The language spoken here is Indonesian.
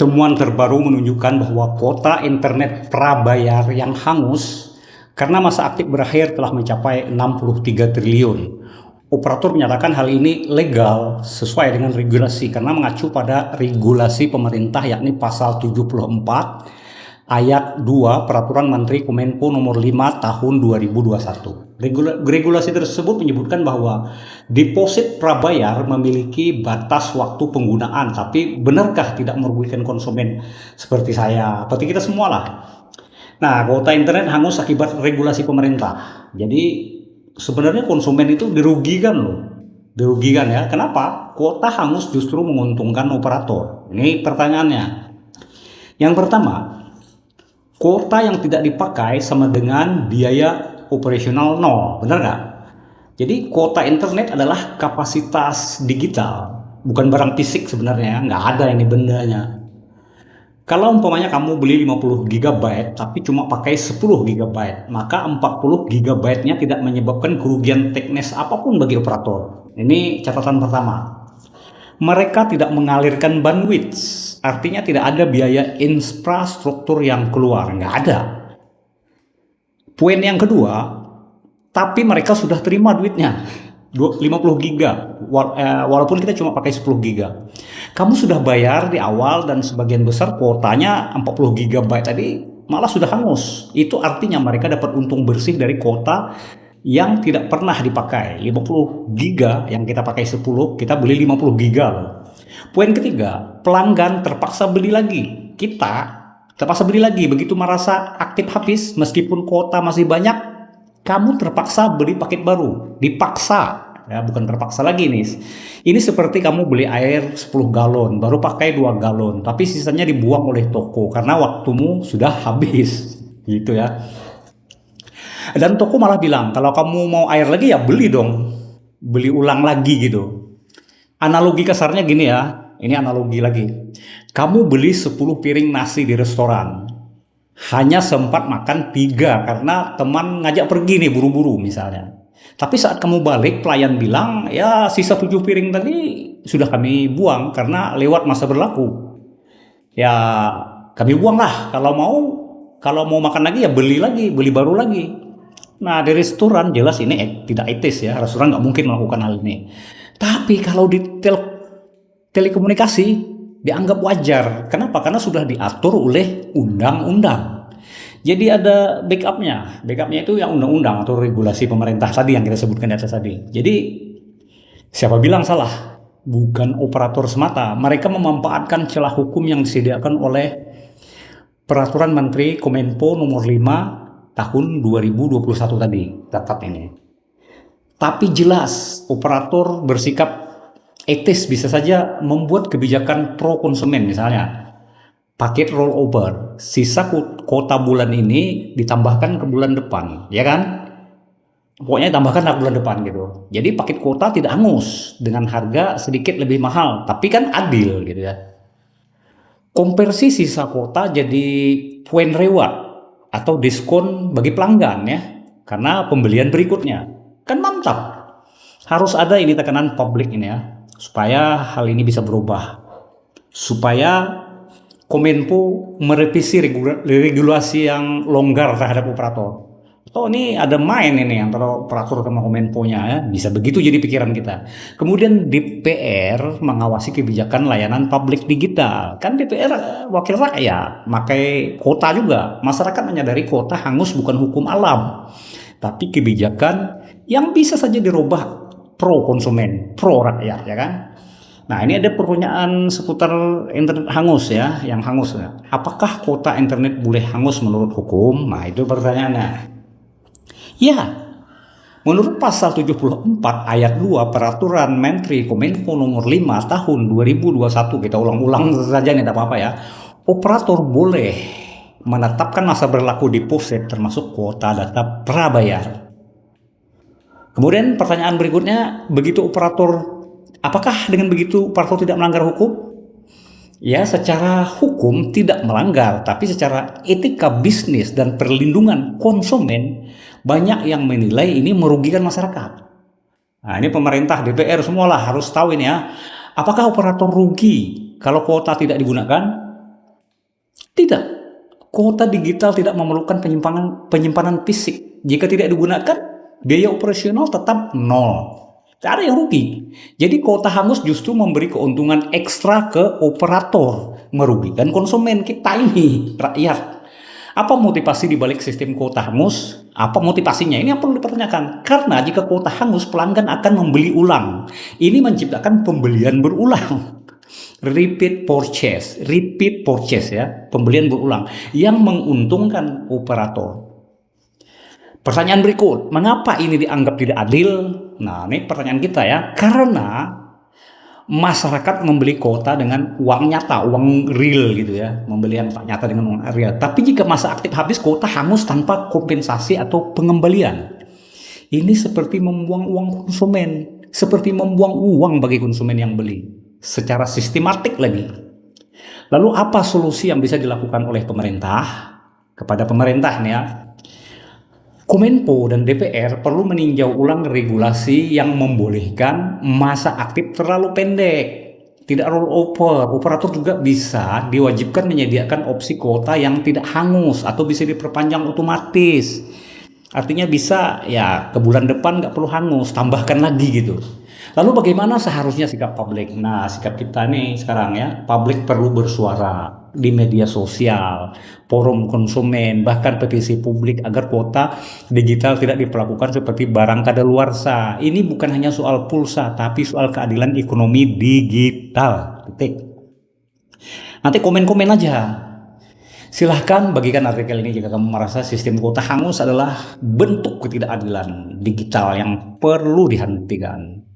Temuan terbaru menunjukkan bahwa kuota internet prabayar yang hangus karena masa aktif berakhir telah mencapai 63 triliun. Operator menyatakan hal ini legal sesuai dengan regulasi karena mengacu pada regulasi pemerintah yakni pasal 74 ayat 2 Peraturan Menteri Kominfo nomor 5 tahun 2021. Regulasi tersebut menyebutkan bahwa deposit prabayar memiliki batas waktu penggunaan, tapi benarkah tidak merugikan konsumen seperti saya, seperti kita semua lah. Nah, kuota internet hangus akibat regulasi pemerintah. Jadi sebenarnya konsumen itu dirugikan loh. Dirugikan ya. Kenapa? Kuota hangus justru menguntungkan operator. Ini pertanyaannya. Yang pertama, kuota yang tidak dipakai sama dengan biaya operasional nol. Benar nggak? Jadi kuota internet adalah kapasitas digital, bukan barang fisik sebenarnya. Nggak ada ini bendanya. Kalau umpamanya kamu beli 50 GB tapi cuma pakai 10 GB, maka 40 GB-nya tidak menyebabkan kerugian teknis apapun bagi operator. Ini catatan pertama. Mereka tidak mengalirkan bandwidth, artinya tidak ada biaya infrastruktur yang keluar, nggak ada. Poin yang kedua, tapi mereka sudah terima duitnya. 50 giga walaupun kita cuma pakai 10 giga. Kamu sudah bayar di awal dan sebagian besar kuotanya 40 GB tadi malah sudah hangus. Itu artinya mereka dapat untung bersih dari kuota yang tidak pernah dipakai. 50 giga yang kita pakai 10, kita beli 50 giga loh. Poin ketiga, pelanggan terpaksa beli lagi. Kita terpaksa beli lagi begitu merasa aktif habis meskipun kuota masih banyak. Kamu terpaksa beli paket baru, dipaksa, ya bukan terpaksa lagi nih. Ini seperti kamu beli air 10 galon, baru pakai 2 galon, tapi sisanya dibuang oleh toko karena waktumu sudah habis, gitu ya. Dan toko malah bilang, kalau kamu mau air lagi ya beli dong, beli ulang lagi gitu. Analogi kasarnya gini ya, ini analogi lagi. Kamu beli 10 piring nasi di restoran, hanya sempat makan 3 karena teman ngajak pergi nih buru-buru misalnya. Tapi saat kamu balik, pelayan bilang, ya sisa 7 piring tadi sudah kami buang karena lewat masa berlaku. Ya kami buang lah, kalau mau makan lagi ya beli lagi, beli baru lagi. Nah di restoran jelas ini tidak etis ya, restoran nggak mungkin melakukan hal ini. Tapi kalau di telekomunikasi dianggap wajar. Kenapa? Karena sudah diatur oleh undang-undang. Jadi ada backupnya. Backupnya itu yang undang-undang atau regulasi pemerintah tadi yang kita sebutkan di atas tadi. Jadi siapa bilang salah? Bukan operator semata. Mereka memanfaatkan celah hukum yang disediakan oleh Peraturan Menteri Kominfo nomor 5 tahun 2021 tadi. Catat ini. Tapi jelas operator bersikap etis bisa saja membuat kebijakan pro konsumen, misalnya paket rollover, sisa kuota bulan ini ditambahkan ke bulan depan, ya kan? Pokoknya tambahkan ke bulan depan gitu. Jadi paket kuota tidak hangus dengan harga sedikit lebih mahal, tapi kan adil gitu ya. Konversi sisa kuota jadi poin reward atau diskon bagi pelanggan ya, karena pembelian berikutnya. Kan mantap. Harus ada ini tekanan publik ini ya, supaya hal ini bisa berubah, supaya Kominfo merevisi regulasi yang longgar terhadap operator. Oh ini ada main ini antara operator sama Kominfo-nya ya, bisa begitu jadi pikiran kita. Kemudian DPR mengawasi kebijakan layanan publik digital. Kan DPR wakil rakyat, pakai kuota juga. Masyarakat menyadari kuota hangus bukan hukum alam, tapi kebijakan yang bisa saja dirubah pro konsumen, pro rakyat ya kan. Nah ini ada pertanyaan seputar internet hangus ya, yang hangus ya. Apakah kuota internet boleh hangus menurut hukum? Nah itu pertanyaannya. Ya, menurut pasal 74 ayat 2 Peraturan Menteri Kominfo nomor 5 tahun 2021, kita ulang-ulang saja nih tidak apa-apa ya. Operator boleh menetapkan masa berlaku deposit termasuk kuota data prabayar. Kemudian pertanyaan berikutnya, apakah dengan begitu operator tidak melanggar hukum? Ya, secara hukum tidak melanggar, tapi secara etika bisnis dan perlindungan konsumen banyak yang menilai ini merugikan masyarakat. Nah, ini pemerintah, DPR semualah harus tahu ini ya. Apakah operator rugi kalau kuota tidak digunakan? Tidak, kuota digital tidak memerlukan penyimpanan fisik. Jika tidak digunakan, biaya operasional tetap nol. Tidak ada yang rugi. Jadi kuota hangus justru memberi keuntungan ekstra ke operator, merugikan konsumen kita ini, rakyat. Apa motivasi dibalik sistem kuota hangus? Apa motivasinya? Ini yang perlu dipertanyakan. Karena jika kuota hangus, pelanggan akan membeli ulang. Ini menciptakan pembelian berulang. Repeat purchase ya, pembelian berulang yang menguntungkan operator. Pertanyaan berikut, mengapa ini dianggap tidak adil? Nah, ini pertanyaan kita ya. Karena masyarakat membeli kuota dengan uang nyata, uang real gitu ya, membeli yang nyata dengan uang real. Tapi jika masa aktif habis, kuota hangus tanpa kompensasi atau pengembalian. Ini seperti membuang uang konsumen, seperti membuang uang bagi konsumen yang beli, secara sistematik lagi. Lalu apa solusi yang bisa dilakukan oleh pemerintah? Kepada pemerintah nih ya, Kominfo dan DPR perlu meninjau ulang regulasi yang membolehkan masa aktif terlalu pendek. Tidak roll over, operator juga bisa diwajibkan menyediakan opsi kuota yang tidak hangus atau bisa diperpanjang otomatis. Artinya bisa ya ke bulan depan nggak perlu hangus, tambahkan lagi gitu. Lalu bagaimana seharusnya sikap publik? Nah, sikap kita nih sekarang ya, publik perlu bersuara di media sosial, forum konsumen, bahkan petisi publik agar kuota digital tidak diperlakukan seperti barang kadaluarsa. Ini bukan hanya soal pulsa, tapi soal keadilan ekonomi digital. Titik. Nanti komen-komen aja. Silahkan bagikan artikel ini jika kamu merasa sistem kuota hangus adalah bentuk ketidakadilan digital yang perlu dihentikan.